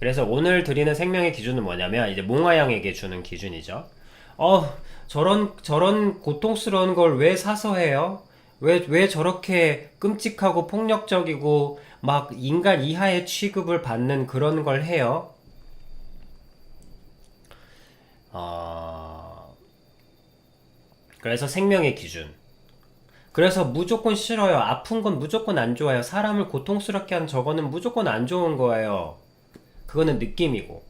그래서 오늘 드리는 생명의 기준은 뭐냐면 이제 몽화양에게 주는 기준이죠. 저런 고통스러운 걸 왜 사서 해요? 왜 저렇게 끔찍하고 폭력적이고 막 인간 이하의 취급을 받는 그런 걸 해요? 어, 그래서 생명의 기준. 그래서 무조건 싫어요. 아픈 건 무조건 안 좋아요. 사람을 고통스럽게 하는 저거는 무조건 안 좋은 거예요. 그거는 느낌이고.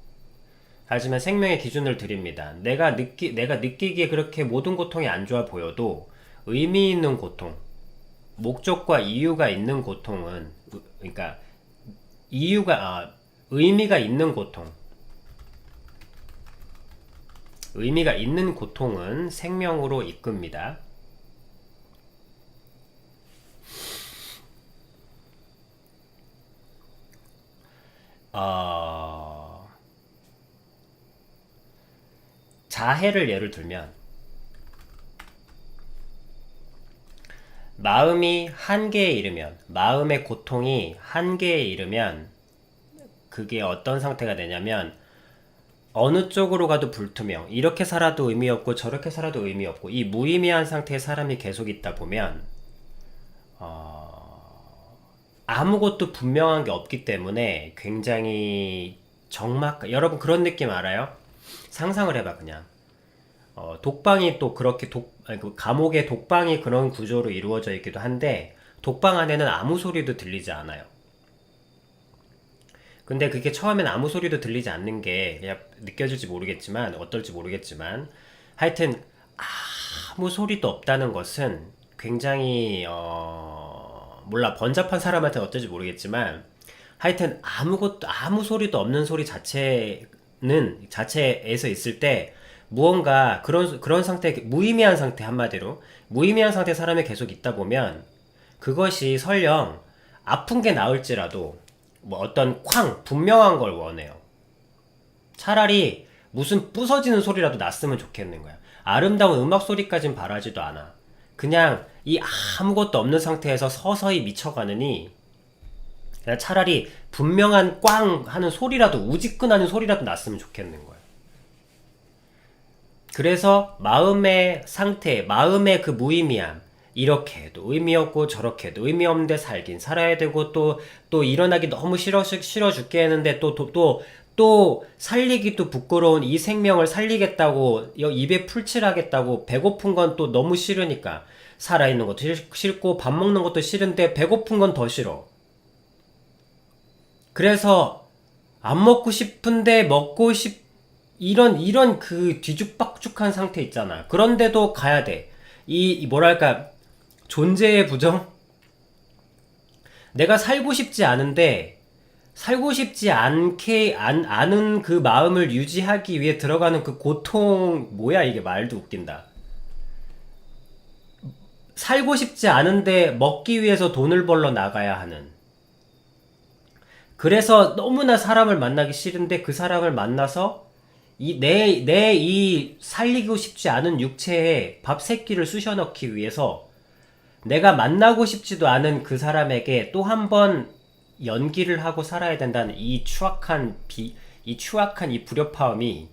하지만 생명의 기준을 드립니다. 내가 느끼기에 그렇게 모든 고통이 안 좋아 보여도 의미 있는 고통, 목적과 이유가 있는 고통은, 그러니까 의미가 있는 고통, 의미가 있는 고통은 생명으로 이끕니다. 어, 자해를 예를 들면, 마음이 한계에 이르면, 마음의 고통이 한계에 이르면, 그게 어떤 상태가 되냐면, 어느 쪽으로 가도 불투명, 이렇게 살아도 의미 없고 저렇게 살아도 의미 없고 이 무의미한 상태의 사람이 계속 있다 보면 아무것도 분명한 게 없기 때문에 굉장히 여러분 그런 느낌 알아요? 상상을 해봐 그냥. 독방이 또 그렇게 그 감옥의 독방이 그런 구조로 이루어져 있기도 한데 독방 안에는 아무 소리도 들리지 않아요. 근데 그게 처음엔 아무 소리도 들리지 않는 게 그냥 느껴질지 모르겠지만 어떨지 모르겠지만 하여튼 아무 소리도 없다는 것은 굉장히 몰라 번잡한 사람한테는 어떨지 모르겠지만 하여튼 아무 소리도 없는 소리 자체에서 있을 때 무언가 그런 상태 무의미한 상태 한마디로 무의미한 상태 사람이 계속 있다 보면 그것이 설령 아픈 게 나을지라도 뭐 어떤 분명한 걸 원해요. 차라리 무슨 부서지는 소리라도 났으면 좋겠는 거야. 아름다운 음악 소리까진 바라지도 않아. 그냥 이 아무것도 없는 상태에서 서서히 미쳐가느니 그냥 차라리 분명한 꽝 하는 소리라도 우지끈하는 소리라도 났으면 좋겠는 거야. 그래서 마음의 상태, 마음의 그 무의미함 이렇게 해도 의미 없고 저렇게 해도 의미 없는데 살긴 살아야 되고 또 일어나기 너무 싫어 죽게 했는데 또 살리기도 부끄러운 이 생명을 살리겠다고 입에 풀칠하겠다고 배고픈 건 또 너무 싫으니까 살아있는 것도 싫고 밥 먹는 것도 싫은데 배고픈 건 더 싫어. 그래서 안 먹고 싶은데 이런 그 뒤죽박죽한 상태 있잖아. 그런데도 가야 돼. 뭐랄까 존재의 부정? 내가 살고 싶지 않은데 살고 싶지 않은 그 마음을 유지하기 위해 들어가는 그 고통 뭐야 이게 말도 웃긴다. 살고 싶지 않은데 먹기 위해서 돈을 벌러 나가야 하는. 그래서 너무나 사람을 만나기 싫은데 그 사람을 만나서 이 살리고 싶지 않은 육체에 밥 세 끼를 쑤셔 넣기 위해서 내가 만나고 싶지도 않은 그 사람에게 또 한 번 연기를 하고 살아야 된다는 이 추악한 이 불협화음이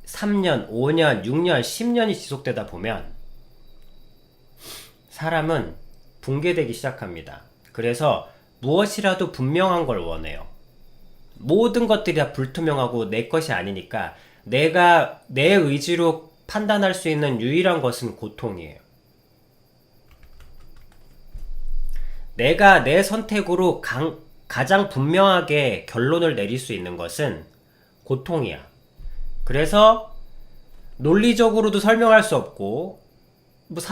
3년, 5년, 6년, 10년이 지속되다 보면 사람은 붕괴되기 시작합니다. 그래서 무엇이라도 분명한 걸 원해요. 모든 것들이 다 불투명하고 내 것이 아니니까 내가 내 의지로 판단할 수 있는 유일한 것은 고통이에요. 내가 내 선택으로 가장 분명하게 결론을 내릴 수 있는 것은 고통이야. 그래서 논리적으로도 설명할 수 없고 뭐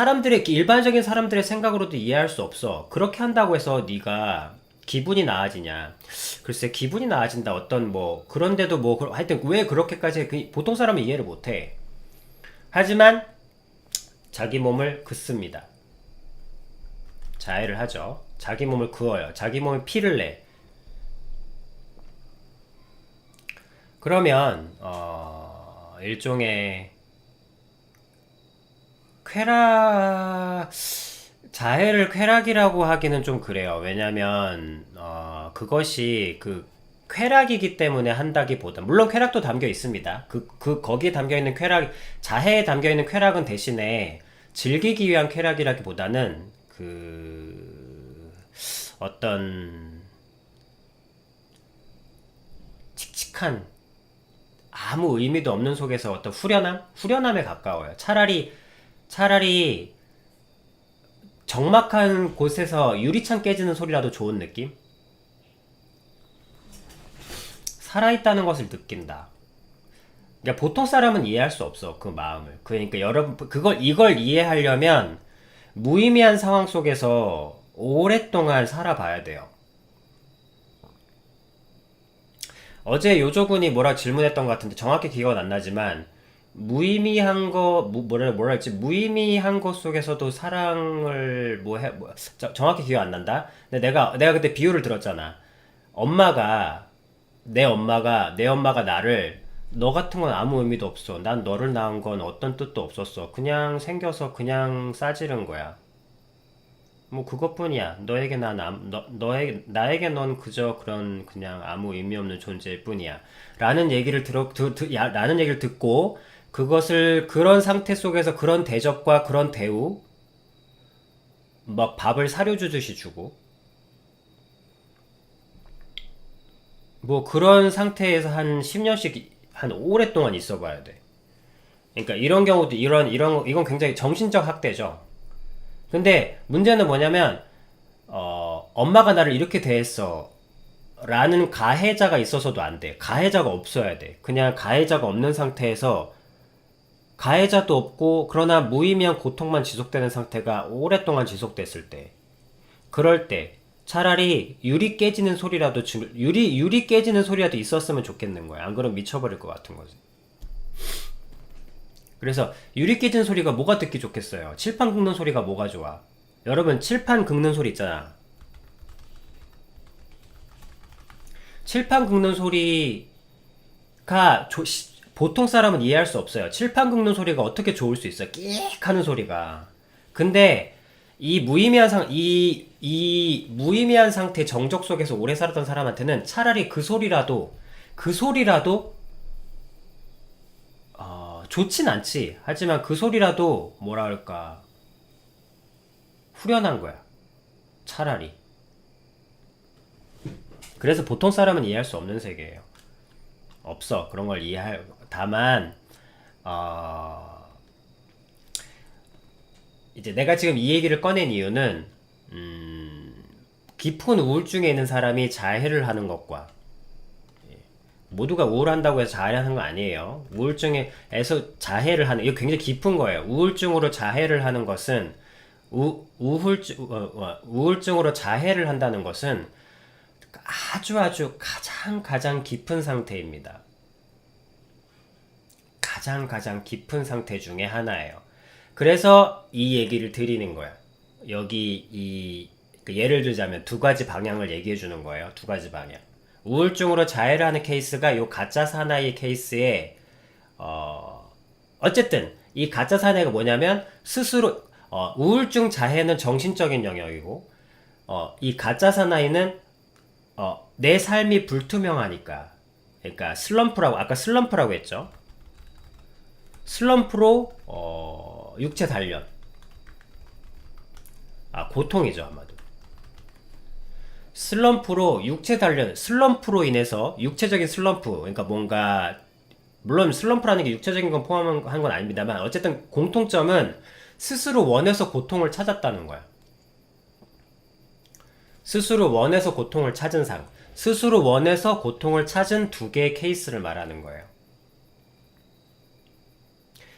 일반적인 사람들의 생각으로도 이해할 수 없어. 그렇게 한다고 해서 네가 기분이 나아지냐? 글쎄 기분이 나아진다 어떤 뭐 그런데도 뭐 하여튼 왜 그렇게까지 보통 사람은 이해를 못해. 하지만 자기 몸을 긋습니다. 자해를 하죠. 자기 몸을 그어요. 자기 몸에 피를 내. 그러면 일종의 쾌락 자해를 쾌락이라고 하기는 좀 그래요. 왜냐면 그것이 그 쾌락이기 때문에 한다기보다 물론 쾌락도 담겨 있습니다. 거기에 담겨 있는 쾌락 자해에 담겨 있는 쾌락은 대신에 즐기기 위한 쾌락이라기보다는 그 어떤 칙칙한 아무 의미도 없는 속에서 어떤 후련함에 가까워요. 차라리 적막한 곳에서 유리창 깨지는 소리라도 좋은 느낌? 살아있다는 것을 느낀다. 그러니까 보통 사람은 이해할 수 없어, 그 마음을. 그러니까 여러분, 이걸 이해하려면 무의미한 상황 속에서 오랫동안 살아봐야 돼요. 어제 요조군이 뭐라 질문했던 것 같은데 정확히 기억은 안 나지만 무의미한 뭐라 했지? 무의미한 것 속에서도 사랑을 정확히 기억 안 난다. 근데 내가 그때 비유를 들었잖아. 내 엄마가 나를 너 같은 건 아무 의미도 없어. 난 너를 낳은 건 어떤 뜻도 없었어. 그냥 생겨서 그냥 싸지른 거야. 뭐 그것뿐이야. 나에게 넌 그저 그냥 아무 의미 없는 존재일 뿐이야. 라는 얘기를 듣고 그런 상태 속에서 그런 대접과 그런 대우, 막 밥을 사료 주듯이 주고, 뭐 그런 상태에서 한 10년씩 한 오랫동안 있어 봐야 돼. 그러니까 이런 경우도 이건 굉장히 정신적 학대죠. 근데 문제는 뭐냐면 엄마가 나를 이렇게 대했어 라는 가해자가 있어서도 안 돼. 가해자가 없어야 돼. 그냥 가해자가 없는 상태에서 가해자도 없고 그러나 무의미한 고통만 지속되는 상태가 오랫동안 지속됐을 때, 그럴 때 차라리 유리 깨지는 소리라도 있었으면 좋겠는 거야. 안 그러면 미쳐버릴 것 같은 거지. 그래서 유리 깨진 소리가 뭐가 듣기 좋겠어요? 칠판 긁는 소리가 뭐가 좋아? 여러분, 칠판 긁는 소리 있잖아. 칠판 긁는 소리가 보통 사람은 이해할 수 없어요. 칠판 긁는 소리가 어떻게 좋을 수 있어요? 끼익 하는 소리가. 근데 이 무의미한 상태 정적 속에서 오래 살았던 사람한테는 차라리 그 소리라도 좋진 않지. 하지만 그 소리라도 뭐라 할까 후련한 거야. 차라리. 그래서 보통 사람은 이해할 수 없는 세계예요. 없어. 그런 걸 이해할. 다만 이제 내가 지금 이 얘기를 꺼낸 이유는 깊은 우울증에 있는 사람이 자해를 하는 것과, 모두가 우울한다고 해서 자해하는 건 아니에요. 우울증에서 자해를 하는, 이거 굉장히 깊은 거예요. 우울증으로 자해를 하는 것은 우울증으로 자해를 한다는 것은 아주 가장 깊은 상태입니다. 가장 깊은 상태 중에 하나예요. 그래서 이 얘기를 드리는 거야. 여기 예를 들자면 두 가지 방향을 얘기해 주는 거예요. 두 가지 방향. 우울증으로 자해를 하는 케이스가 요 가짜 사나이 케이스에 어쨌든 이 가짜 사나이가 뭐냐면 스스로 우울증 자해는 정신적인 영역이고 이 가짜 사나이는 내 삶이 불투명하니까, 그러니까 아까 슬럼프라고 했죠. 슬럼프로 육체 단련, 고통이죠 아마도. 슬럼프로 인해서 육체적인 슬럼프, 그러니까 뭔가, 물론 슬럼프라는 게 육체적인 건 포함한 건 아닙니다만 어쨌든 공통점은 스스로 원해서 고통을 찾았다는 거야. 스스로 원해서 고통을 찾은 두 개의 케이스를 말하는 거예요.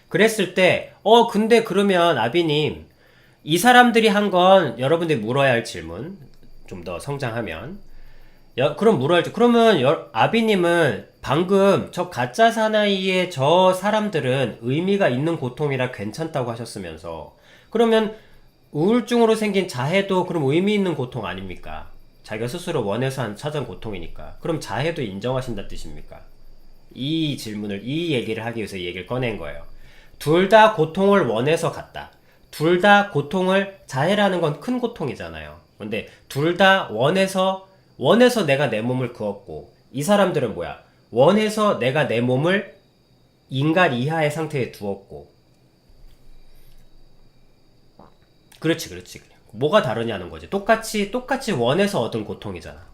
그랬을 때 근데 그러면 아비님, 이 사람들이 한 건 여러분들이 물어야 할 질문, 좀 더 성장하면 그럼 물어야 할 그러면 아비님은 방금 저 가짜 사나이의 저 사람들은 의미가 있는 고통이라 괜찮다고 하셨으면서, 그러면 우울증으로 생긴 자해도 그럼 의미 있는 고통 아닙니까? 자기가 스스로 원해서 찾은 고통이니까. 그럼 자해도 인정하신다는 뜻입니까? 이 얘기를 하기 위해서 이 얘기를 꺼낸 거예요. 둘 다 고통을 원해서 갔다. 둘 다 고통을 자해라는 건 큰 고통이잖아요. 근데 둘 다 원해서 내가 내 몸을 그었고, 이 사람들은 뭐야? 원해서 내가 내 몸을 인간 이하의 상태에 두었고. 그렇지. 뭐가 다르냐는 거지. 똑같이 원해서 얻은 고통이잖아.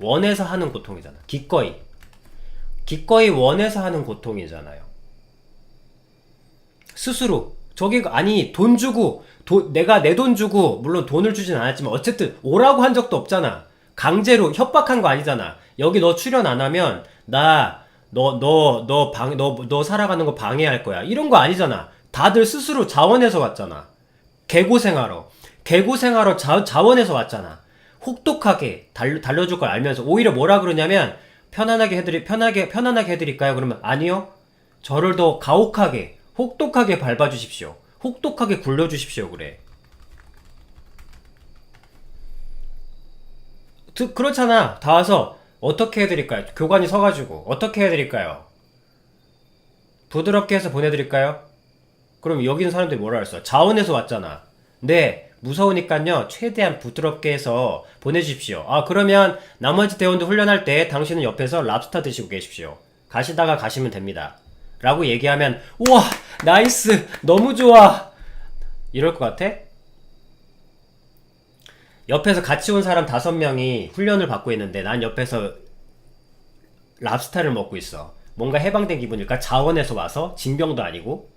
원해서 하는 고통이잖아. 기꺼이 원해서 하는 고통이잖아요. 스스로 아니 돈 주고 내가 내 돈 주고, 물론 돈을 주진 않았지만 어쨌든 오라고 한 적도 없잖아. 강제로 협박한 거 아니잖아. 여기 너 출연 안 하면 너 살아가는 거 방해할 거야, 이런 거 아니잖아. 다들 스스로 자원해서 왔잖아. 개고생하러 자원해서 왔잖아. 혹독하게 달려줄 걸 알면서 오히려 뭐라 그러냐면, 편안하게 해드릴까요? 그러면 아니요. 저를 더 가혹하게, 혹독하게 밟아주십시오. 혹독하게 굴려주십시오. 그래. 그렇잖아. 다 와서 어떻게 해드릴까요? 교관이 서가지고 어떻게 해드릴까요? 부드럽게 해서 보내드릴까요? 그럼 여기 있는 사람들이 뭐라 그랬어? 자원해서 왔잖아. 네, 무서우니까요, 최대한 부드럽게 해서 보내주십시오. 아, 그러면 나머지 대원도 훈련할 때 당신은 옆에서 랍스터 드시고 계십시오. 가시다가 가시면 됩니다. 라고 얘기하면, 우와, 나이스, 너무 좋아, 이럴 것 같아? 옆에서 같이 온 사람 5명이 훈련을 받고 있는데 난 옆에서 랍스타를 먹고 있어. 뭔가 해방된 기분일까? 자원해서 와서? 징병도 아니고?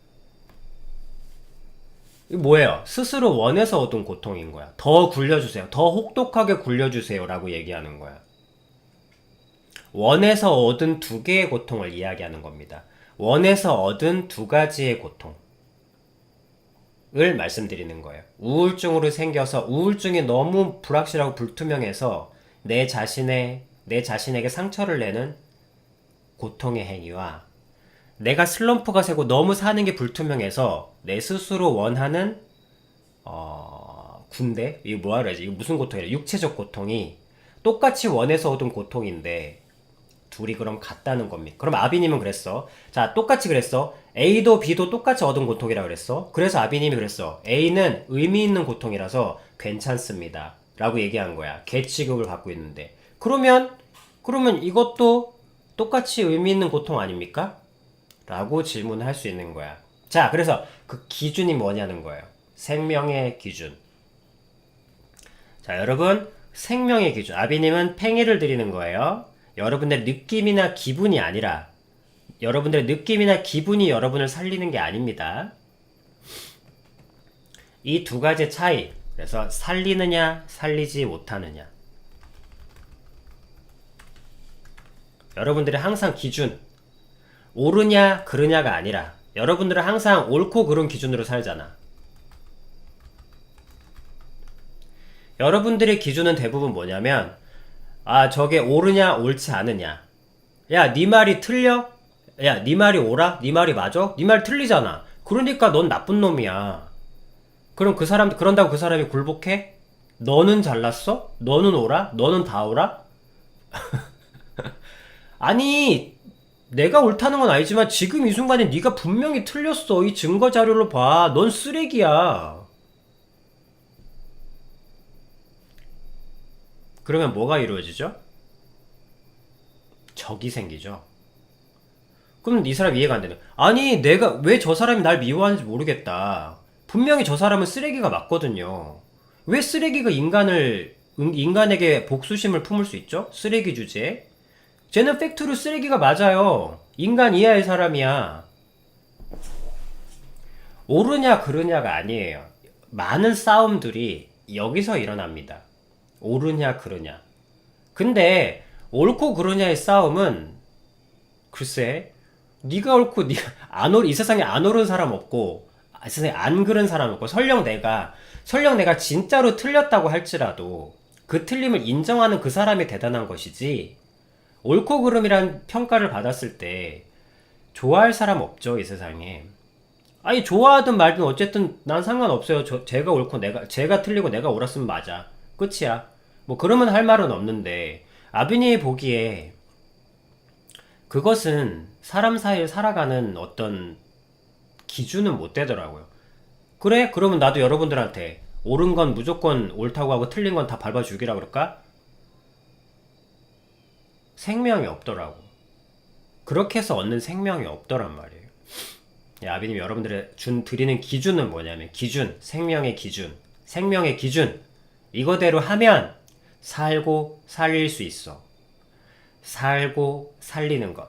이거 뭐예요? 스스로 원해서 얻은 고통인 거야. 더 굴려주세요. 더 혹독하게 굴려주세요. 라고 얘기하는 거야. 원해서 얻은 2개의 고통을 이야기하는 겁니다. 원해서 얻은 2가지의 고통을 말씀드리는 거예요. 우울증으로 생겨서, 우울증이 너무 불확실하고 불투명해서 내 자신에게 상처를 내는 고통의 행위와, 내가 슬럼프가 세고 너무 사는 게 불투명해서 내 스스로 원하는 군대? 이거 뭐라 그러지? 이거 무슨 고통이래? 육체적 고통이 똑같이 원해서 얻은 고통인데 둘이 그럼 같다는 겁니다. 그럼 아비님은 그랬어. 자, 똑같이 그랬어. A도 B도 똑같이 얻은 고통이라 그랬어. 그래서 아비님이 그랬어. A는 의미 있는 고통이라서 괜찮습니다. 라고 얘기한 거야. 개 취급을 받고 있는데. 그러면 이것도 똑같이 의미 있는 고통 아닙니까? 라고 질문을 할 수 있는 거야. 자, 그래서 그 기준이 뭐냐는 거예요. 생명의 기준. 자, 여러분, 생명의 기준. 아비님은 팽이를 드리는 거예요. 여러분들의 느낌이나 기분이 아니라, 여러분들의 느낌이나 기분이 여러분을 살리는 게 아닙니다. 이 2가지 차이. 그래서 살리느냐, 살리지 못하느냐. 여러분들의 항상 기준, 옳으냐 그르냐가 아니라, 여러분들은 항상 옳고 그른 기준으로 살잖아. 여러분들의 기준은 대부분 뭐냐면, 아, 저게 옳으냐 옳지 않으냐. 야, 네 말이 틀려? 야, 네 말이 옳아? 네 말이 맞아? 네 말 틀리잖아. 그러니까 넌 나쁜 놈이야. 그럼 그런다고 그 사람이 굴복해? 너는 잘났어? 너는 옳아? 너는 다 옳아? 아니, 내가 옳다는 건 아니지만 지금 이 순간에 네가 분명히 틀렸어. 이 증거 자료로 봐. 넌 쓰레기야. 그러면 뭐가 이루어지죠? 적이 생기죠. 그럼 이 사람 이해가 안 되네. 아니, 내가 왜 저 사람이 날 미워하는지 모르겠다. 분명히 저 사람은 쓰레기가 맞거든요. 왜 쓰레기가 인간에게 복수심을 품을 수 있죠? 쓰레기 주제에. 쟤는 팩트로 쓰레기가 맞아요. 인간 이하의 사람이야. 옳으냐 그르냐가 아니에요. 많은 싸움들이 여기서 일어납니다. 옳으냐 그르냐. 근데 옳고 그르냐의 싸움은, 글쎄, 네가 옳고 이 세상에 안 옳은 사람 없고, 이 세상에 안 그른 사람 없고, 설령 내가 진짜로 틀렸다고 할지라도 그 틀림을 인정하는 그 사람이 대단한 것이지, 옳고 그름이란 평가를 받았을 때 좋아할 사람 없죠, 이 세상에. 아니, 좋아하든 말든 어쨌든 난 상관없어요. 제가 옳고 제가 틀리고 내가 옳았으면 맞아. 끝이야. 뭐 그러면 할 말은 없는데, 아비님이 보기에 그것은 사람 사이를 살아가는 어떤 기준은 못 되더라고요. 그래? 그러면 나도 여러분들한테 옳은 건 무조건 옳다고 하고 틀린 건 다 밟아 주기라 그럴까? 생명이 없더라고. 그렇게 해서 얻는 생명이 없더란 말이에요. 아비님 여러분들의 드리는 기준은 뭐냐면 기준, 생명의 기준, 생명의 기준 이거대로 하면 살고 살릴 수 있어. 살고 살리는 것.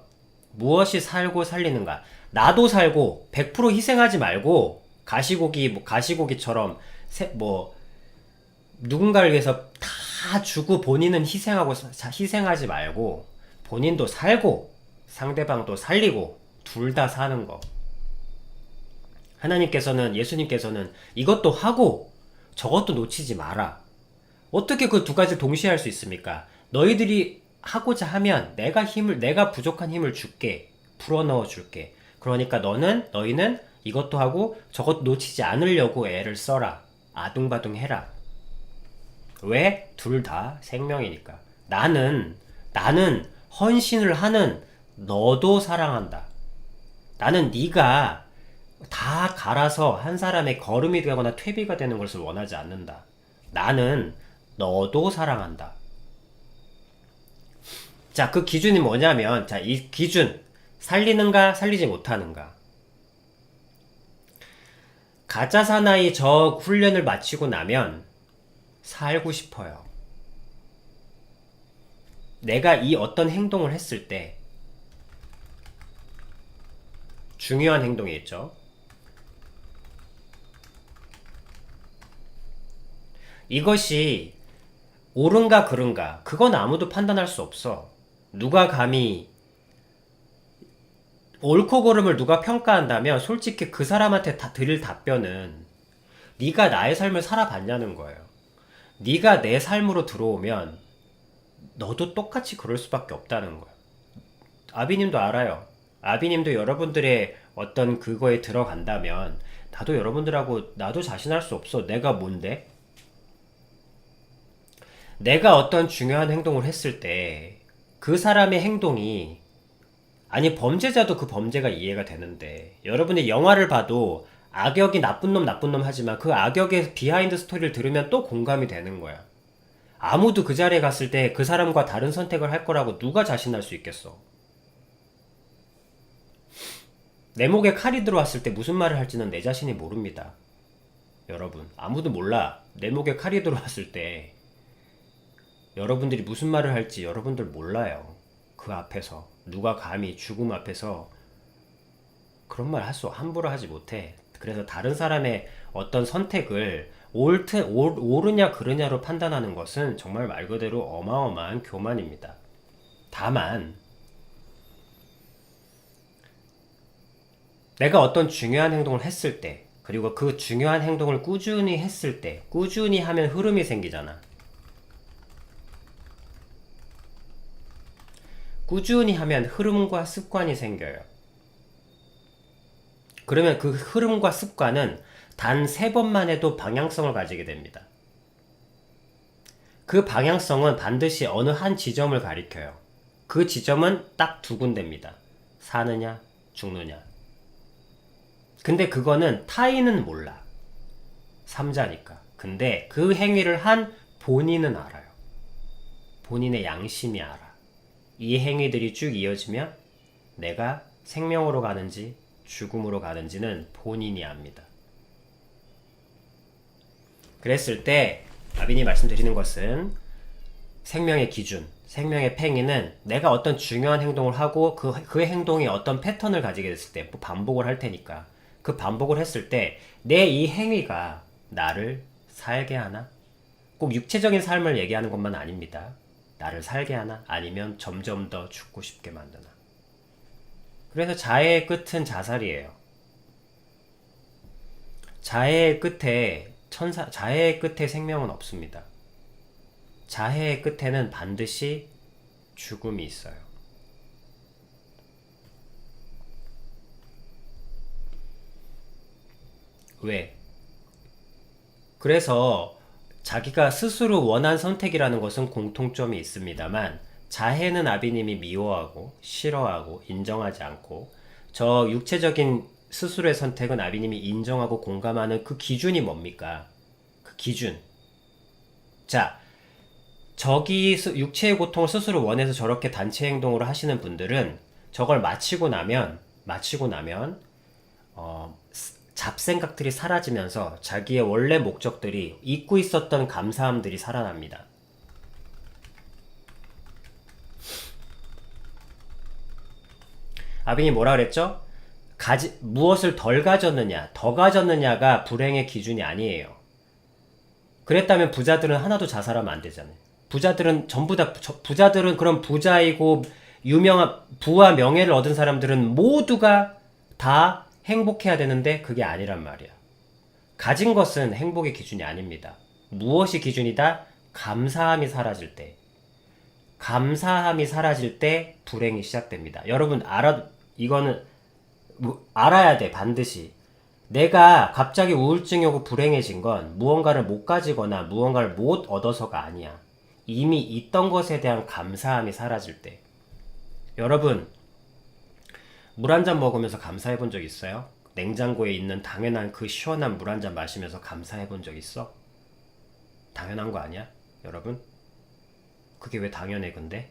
무엇이 살고 살리는가? 나도 살고 100% 희생하지 말고 가시고기처럼 누군가를 위해서 다 주고 본인은 희생하지 말고 본인도 살고 상대방도 살리고 둘 다 사는 거. 예수님께서는 이것도 하고 저것도 놓치지 마라. 어떻게 그 두 가지를 동시에 할 수 있습니까? 너희들이 하고자 하면 내가 부족한 힘을 줄게. 불어넣어 줄게. 그러니까 너희는 이것도 하고 저것도 놓치지 않으려고 애를 써라. 아둥바둥 해라. 왜? 둘 다 생명이니까. 나는 헌신을 하는 너도 사랑한다. 나는 네가 다 갈아서 한 사람의 거름이 되거나 퇴비가 되는 것을 원하지 않는다. 나는 너도 사랑한다. 자, 그 기준이 뭐냐면, 자, 이 기준. 살리는가, 살리지 못하는가. 가짜 사나이 저 훈련을 마치고 나면 살고 싶어요. 내가 이 어떤 행동을 했을 때 중요한 행동이 있죠. 이것이 옳은가 그른가 그건 아무도 판단할 수 없어. 누가 감히 옳고 그름을 누가 평가한다면 솔직히 그 사람한테 드릴 답변은 네가 나의 삶을 살아봤냐는 거예요. 네가 내 삶으로 들어오면 너도 똑같이 그럴 수밖에 없다는 거예요. 아비님도 알아요. 아비님도 여러분들의 어떤 그거에 들어간다면 나도 여러분들하고 나도 자신할 수 없어. 내가 뭔데? 내가 어떤 중요한 행동을 했을 때 그 사람의 행동이 아니 범죄자도 그 범죄가 이해가 되는데 여러분이 영화를 봐도 악역이 나쁜 놈 하지만 그 악역의 비하인드 스토리를 들으면 또 공감이 되는 거야. 아무도 그 자리에 갔을 때 그 사람과 다른 선택을 할 거라고 누가 자신할 수 있겠어? 내 목에 칼이 들어왔을 때 무슨 말을 할지는 내 자신이 모릅니다. 여러분, 아무도 몰라. 내 목에 칼이 들어왔을 때 여러분들이 무슨 말을 할지 여러분들 몰라요. 그 앞에서 누가 감히 죽음 앞에서 그런 말 함부로 하지 못해. 그래서 다른 사람의 어떤 선택을 옳으냐 그르냐로 판단하는 것은 정말 말 그대로 어마어마한 교만입니다. 다만 내가 어떤 중요한 행동을 했을 때 그리고 그 중요한 행동을 꾸준히 했을 때 꾸준히 하면 흐름이 생기잖아. 꾸준히 하면 흐름과 습관이 생겨요. 그러면 그 흐름과 습관은 단 3번만 해도 방향성을 가지게 됩니다. 그 방향성은 반드시 어느 한 지점을 가리켜요. 그 지점은 딱 2군데입니다. 사느냐, 죽느냐. 근데 그거는 타인은 몰라. 삼자니까. 근데 그 행위를 한 본인은 알아요. 본인의 양심이 알아. 이 행위들이 쭉 이어지면 내가 생명으로 가는지 죽음으로 가는지는 본인이 압니다. 그랬을 때 아빈이 말씀드리는 것은 생명의 기준, 생명의 팽이는 내가 어떤 중요한 행동을 하고 그 행동이 어떤 패턴을 가지게 됐을 때 반복을 할 테니까 그 반복을 했을 때 내 이 행위가 나를 살게 하나? 꼭 육체적인 삶을 얘기하는 것만 아닙니다. 나를 살게 하나? 아니면 점점 더 죽고 싶게 만드나? 그래서 자해의 끝은 자살이에요. 자해의 끝에 생명은 없습니다. 자해의 끝에는 반드시 죽음이 있어요. 왜? 그래서 자기가 스스로 원한 선택이라는 것은 공통점이 있습니다만 자해는 아비님이 미워하고 싫어하고 인정하지 않고 저 육체적인 스스로의 선택은 아비님이 인정하고 공감하는 그 기준이 뭡니까? 그 기준. 자, 저기 육체의 고통을 스스로 원해서 저렇게 단체 행동으로 하시는 분들은 저걸 마치고 나면 잡생각들이 사라지면서 자기의 원래 목적들이 잊고 있었던 감사함들이 살아납니다. 아빈이 뭐라 그랬죠? 무엇을 덜 가졌느냐, 더 가졌느냐가 불행의 기준이 아니에요. 그랬다면 부자들은 하나도 자살하면 안 되잖아요. 부자들은 전부 다 부자들은 그런 부자이고 유명한 부와 명예를 얻은 사람들은 모두가 다 행복해야 되는데 그게 아니란 말이야. 가진 것은 행복의 기준이 아닙니다. 무엇이 기준이다? 감사함이 사라질 때. 감사함이 사라질 때 불행이 시작됩니다. 여러분 이거는 알아야 돼. 반드시. 내가 갑자기 우울증이 오고 불행해진 건 무언가를 못 가지거나 무언가를 못 얻어서가 아니야. 이미 있던 것에 대한 감사함이 사라질 때. 여러분, 물 한 잔 먹으면서 감사해 본 적 있어요? 냉장고에 있는 당연한 그 시원한 물 한 잔 마시면서 감사해 본 적 있어? 당연한 거 아니야? 여러분? 그게 왜 당연해 근데?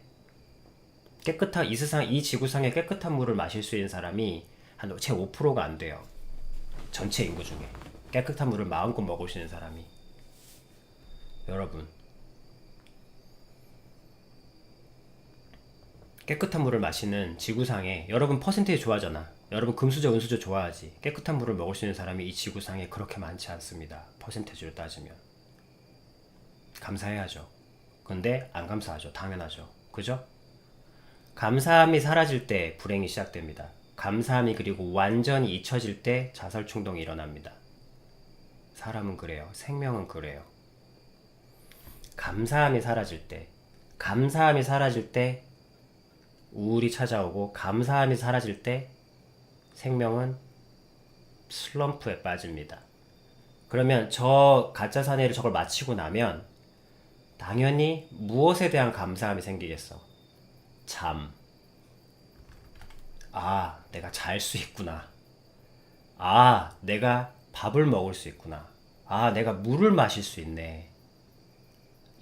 이 지구상에 깨끗한 물을 마실 수 있는 사람이 채 5%가 안 돼요. 전체 인구 중에. 깨끗한 물을 마음껏 먹을 수 있는 사람이. 여러분. 깨끗한 물을 마시는 지구상에 여러분 퍼센테이지 좋아하잖아. 여러분 금수저 은수저 좋아하지. 깨끗한 물을 먹을 수 있는 사람이 이 지구상에 그렇게 많지 않습니다. 퍼센테이지로 따지면. 감사해야죠. 근데 안 감사하죠. 당연하죠. 그죠? 감사함이 사라질 때 불행이 시작됩니다. 감사함이 그리고 완전히 잊혀질 때 자살 충동이 일어납니다. 사람은 그래요. 생명은 그래요. 감사함이 사라질 때 우울이 찾아오고 감사함이 사라질 때 생명은 슬럼프에 빠집니다. 그러면 저 가짜 사내를 저걸 마치고 나면 당연히 무엇에 대한 감사함이 생기겠어? 잠. 아, 내가 잘 수 있구나. 아, 내가 밥을 먹을 수 있구나. 아, 내가 물을 마실 수 있네.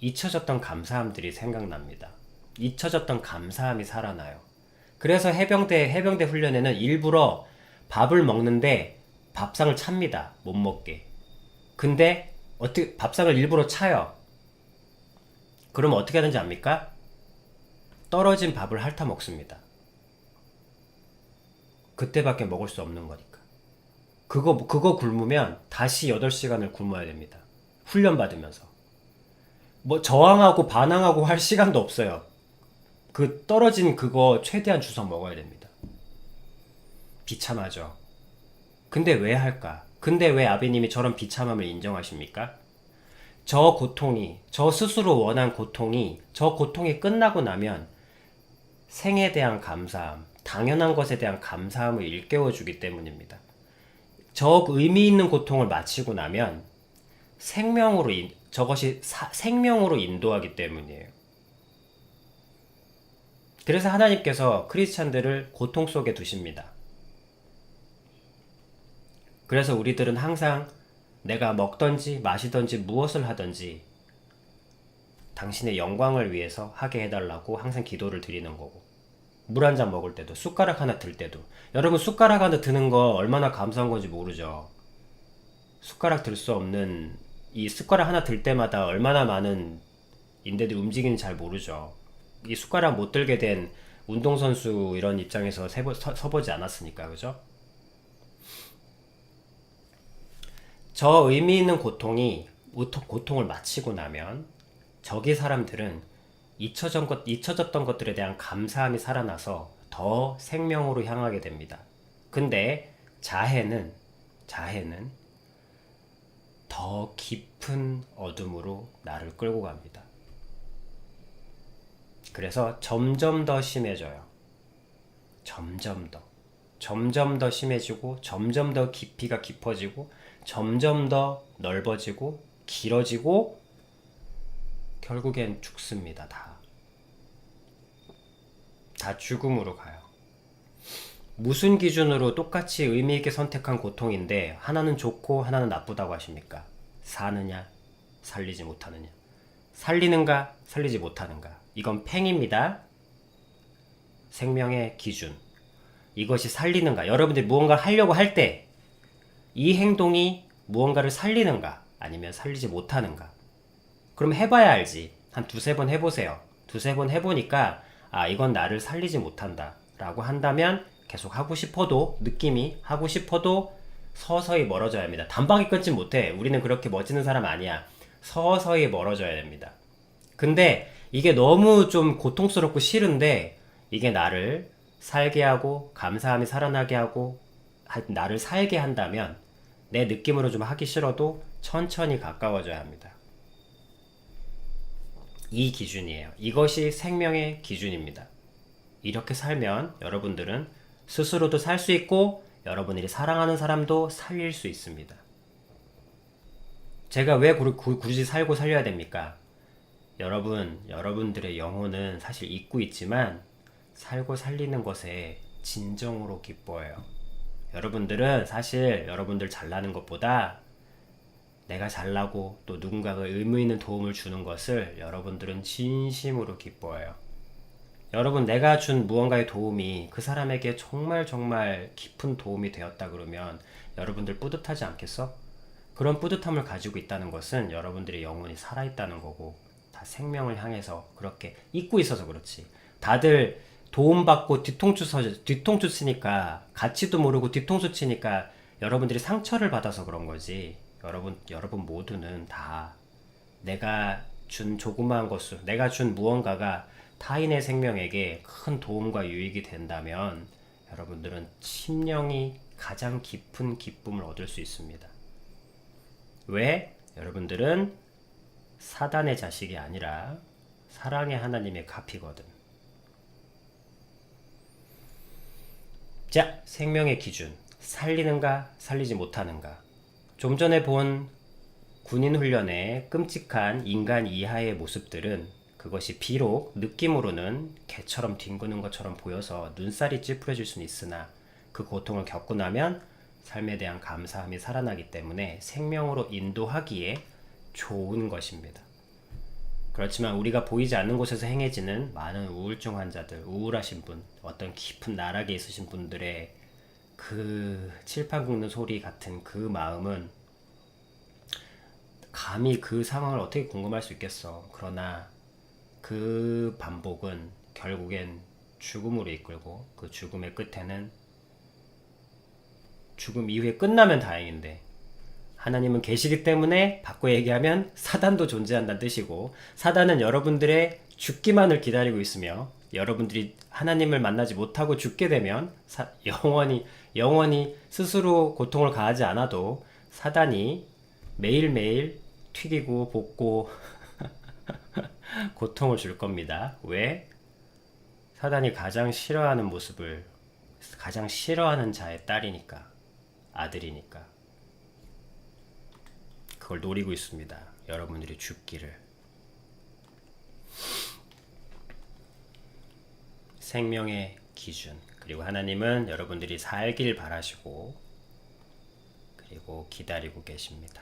잊혀졌던 감사함들이 생각납니다. 잊혀졌던 감사함이 살아나요. 그래서 해병대 훈련에는 일부러 밥을 먹는데 밥상을 찹니다. 못 먹게. 근데 밥상을 일부러 차요. 그러면 어떻게 하는지 압니까? 떨어진 밥을 핥아 먹습니다. 그때밖에 먹을 수 없는 거니까. 그거 굶으면 다시 8시간을 굶어야 됩니다. 훈련 받으면서. 뭐 저항하고 반항하고 할 시간도 없어요. 그 떨어진 그거 최대한 주워 먹어야 됩니다. 비참하죠. 근데 왜 할까? 근데 왜 아비님이 저런 비참함을 인정하십니까? 저 스스로 원한 고통이, 저 고통이 끝나고 나면 생에 대한 감사함, 당연한 것에 대한 감사함을 일깨워주기 때문입니다. 저 의미 있는 고통을 마치고 나면 저것이 생명으로 인도하기 때문이에요. 그래서 하나님께서 크리스찬들을 고통 속에 두십니다. 그래서 우리들은 항상 내가 먹든지 마시든지 무엇을 하든지 당신의 영광을 위해서 하게 해달라고 항상 기도를 드리는 거고, 물 한 잔 먹을 때도, 숟가락 하나 들 때도. 여러분 숟가락 하나 드는 거 얼마나 감사한 건지 모르죠. 숟가락 들 수 없는, 이 숟가락 하나 들 때마다 얼마나 많은 인대들이 움직이는지 잘 모르죠. 이 숟가락 못 들게 된 운동선수 이런 입장에서 서보지 않았으니까. 그죠? 저 의미 있는 고통을 마치고 나면 저기 사람들은 잊혀졌던 것들에 대한 감사함이 살아나서 더 생명으로 향하게 됩니다. 근데 자해는 더 깊은 어둠으로 나를 끌고 갑니다. 그래서 점점 더 심해져요. 점점 더 심해지고, 점점 더 깊이가 깊어지고, 점점 더 넓어지고, 길어지고, 결국엔 죽습니다. 다 죽음으로 가요. 무슨 기준으로 똑같이 의미 있게 선택한 고통인데 하나는 좋고 하나는 나쁘다고 하십니까? 사느냐, 살리지 못하느냐. 살리는가, 살리지 못하는가. 이건 팽입니다. 생명의 기준. 이것이 살리는가. 여러분들이 무언가를 하려고 할 때 이 행동이 무언가를 살리는가 아니면 살리지 못하는가. 그럼 해봐야 알지. 한 두세 번 해보세요. 두세 번 해보니까 아 이건 나를 살리지 못한다 라고 한다면 계속 하고 싶어도 느낌이 하고 싶어도 서서히 멀어져야 합니다. 단박에 끊지 못해. 우리는 그렇게 멋지는 사람 아니야. 서서히 멀어져야 됩니다. 근데 이게 너무 좀 고통스럽고 싫은데 이게 나를 살게 하고 감사함이 살아나게 하고 나를 살게 한다면 내 느낌으로 좀 하기 싫어도 천천히 가까워져야 합니다. 이 기준이에요. 이것이 생명의 기준입니다. 이렇게 살면 여러분들은 스스로도 살 수 있고 여러분들이 사랑하는 사람도 살릴 수 있습니다. 제가 왜 굳이 살고 살려야 됩니까? 여러분들의 영혼은 사실 잊고 있지만 살고 살리는 것에 진정으로 기뻐해요. 여러분들은 사실 여러분들 잘나는 것보다 내가 잘나고 또 누군가가 의미 있는 도움을 주는 것을 여러분들은 진심으로 기뻐해요. 여러분 내가 준 무언가의 도움이 그 사람에게 정말 깊은 도움이 되었다 그러면 여러분들 뿌듯하지 않겠어? 그런 뿌듯함을 가지고 있다는 것은 여러분들의 영혼이 살아있다는 거고 다 생명을 향해서 그렇게 잊고 있어서 그렇지. 다들 도움받고 뒤통수 치니까 가치도 모르고 뒤통수 치니까 여러분들이 상처를 받아서 그런 거지. 여러분 모두는 다 내가 준 조그마한 것을 내가 준 무언가가 타인의 생명에게 큰 도움과 유익이 된다면 여러분들은 심령이 가장 깊은 기쁨을 얻을 수 있습니다. 왜? 여러분들은 사단의 자식이 아니라 사랑의 하나님의 카피거든. 자, 생명의 기준. 살리는가, 살리지 못하는가. 좀 전에 본 군인 훈련의 끔찍한 인간 이하의 모습들은 그것이 비록 느낌으로는 개처럼 뒹구는 것처럼 보여서 눈살이 찌푸려질 수는 있으나 그 고통을 겪고 나면 삶에 대한 감사함이 살아나기 때문에 생명으로 인도하기에 좋은 것입니다. 그렇지만 우리가 보이지 않는 곳에서 행해지는 많은 우울증 환자들, 우울하신 분, 어떤 깊은 나락에 있으신 분들의 그 칠판 굽는 소리 같은 그 마음은 감히 그 상황을 어떻게 궁금할 수 있겠어. 그러나 그 반복은 결국엔 죽음으로 이끌고 그 죽음의 끝에는 죽음 이후에 끝나면 다행인데 하나님은 계시기 때문에 바꿔 얘기하면 사단도 존재한다는 뜻이고 사단은 여러분들의 죽기만을 기다리고 있으며 여러분들이 하나님을 만나지 못하고 죽게 되면 영원히 스스로 고통을 가하지 않아도 사단이 매일매일 튀기고 볶고 고통을 줄 겁니다. 왜? 사단이 가장 싫어하는 모습을 가장 싫어하는 자의 딸이니까 아들이니까 그걸 노리고 있습니다. 여러분들이 죽기를. 생명의 기준. 그리고 하나님은 여러분들이 살길 바라시고 그리고 기다리고 계십니다.